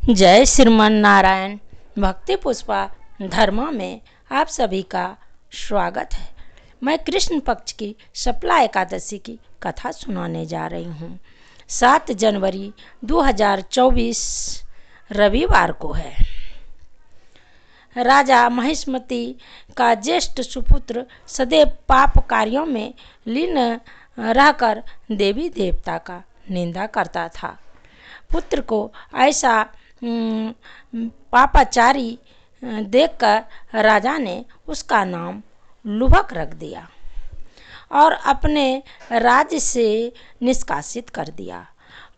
जय श्रीमन नारायण। भक्ति पुष्पा धर्मा में आप सभी का स्वागत है। मैं कृष्ण पक्ष की शपला एकादशी की कथा सुनाने जा रही हूँ। 7 जनवरी 2024 रविवार को है। राजा महिष्मति का ज्येष्ठ सुपुत्र सदैव पाप कार्यों में लीन रहकर देवी देवता का निंदा करता था। पुत्र को ऐसा पापाचारी देखकर राजा ने उसका नाम लुभक रख दिया और अपने राज्य से निष्कासित कर दिया।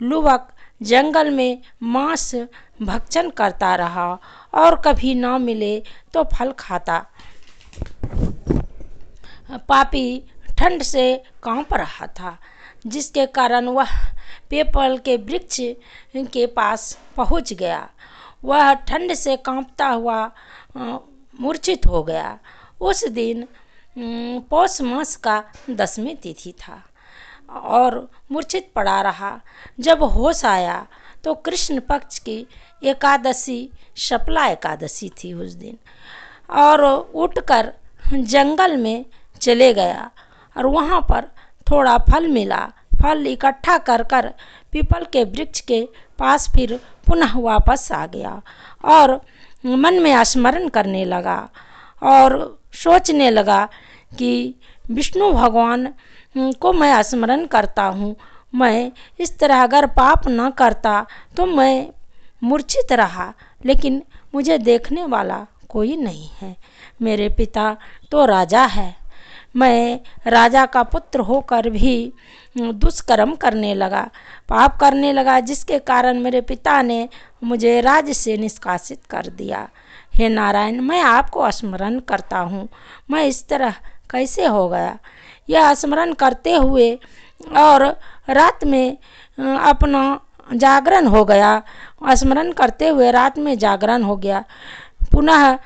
लुभक जंगल में मांस भक्षण करता रहा और कभी न मिले तो फल खाता। पापी ठंड से कांप रहा था, जिसके कारण वह पीपल के वृक्ष के पास पहुंच गया। वह ठंड से कांपता हुआ मूर्छित हो गया। उस दिन पौष मास का 10वीं तिथि था और मूर्छित पड़ा रहा। जब होश आया तो कृष्ण पक्ष की एकादशी शपला एकादशी थी उस दिन, और उठकर जंगल में चले गया और वहाँ पर थोड़ा फल मिला। फल इकट्ठा कर कर पीपल के वृक्ष के पास फिर पुनः वापस आ गया और मन में स्मरण करने लगा और सोचने लगा कि विष्णु भगवान को मैं स्मरण करता हूँ। मैं इस तरह अगर पाप न करता तो मैं मूर्छित रहा, लेकिन मुझे देखने वाला कोई नहीं है। मेरे पिता तो राजा है, मैं राजा का पुत्र होकर भी दुष्कर्म करने लगा, पाप करने लगा, जिसके कारण मेरे पिता ने मुझे राज्य से निष्कासित कर दिया। हे नारायण, मैं आपको स्मरण करता हूँ, मैं इस तरह कैसे हो गया। यह स्मरण करते हुए और रात में अपना जागरण हो गया। स्मरण करते हुए रात में जागरण हो गया। पुनः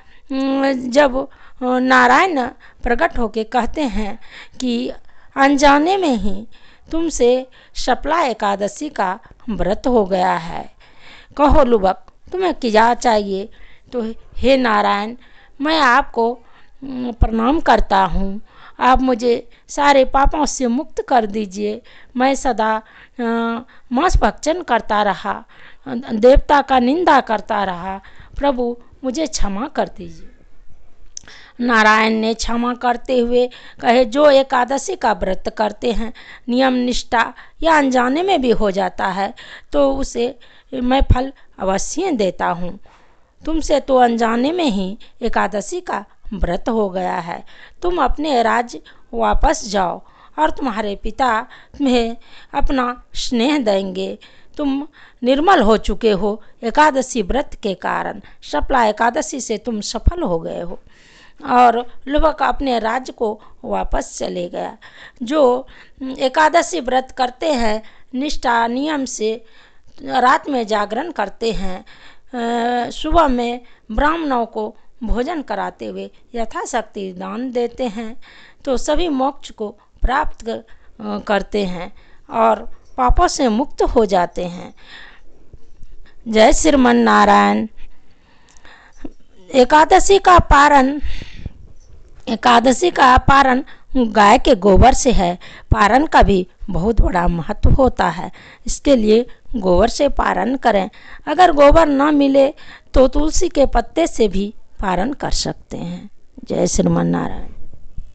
जब नारायण प्रकट होके कहते हैं कि अनजाने में ही तुमसे शपला एकादशी का व्रत हो गया है। कहो लुभक, तुम्हें क्या चाहिए? तो हे नारायण, मैं आपको प्रणाम करता हूँ। आप मुझे सारे पापों से मुक्त कर दीजिए। मैं सदा मांस भक्षण करता रहा, देवता का निंदा करता रहा। प्रभु मुझे क्षमा कर दीजिए। नारायण ने क्षमा करते हुए कहे, जो एकादशी का व्रत करते हैं, नियम निष्ठा या अनजाने में भी हो जाता है, तो उसे मैं फल अवश्य देता हूँ। तुमसे तो अनजाने में ही एकादशी का व्रत हो गया है। तुम अपने राज्य वापस जाओ और तुम्हारे पिता तुम्हें अपना स्नेह देंगे। तुम निर्मल हो चुके हो एकादशी व्रत के कारण। शपला एकादशी से तुम सफल हो गए हो। और लुभक अपने राज्य को वापस चले गया। जो एकादशी व्रत करते हैं, निष्ठा नियम से रात में जागरण करते हैं, सुबह में ब्राह्मणों को भोजन कराते हुए यथाशक्ति दान देते हैं, तो सभी मोक्ष को प्राप्त करते हैं और पापों से मुक्त हो जाते हैं। जय श्रीमन नारायण। एकादशी का पारण गाय के गोबर से है। पारण का भी बहुत बड़ा महत्व होता है, इसके लिए गोबर से पारण करें। अगर गोबर न मिले तो तुलसी के पत्ते से भी पारण कर सकते हैं। जय श्रीमन नारायण।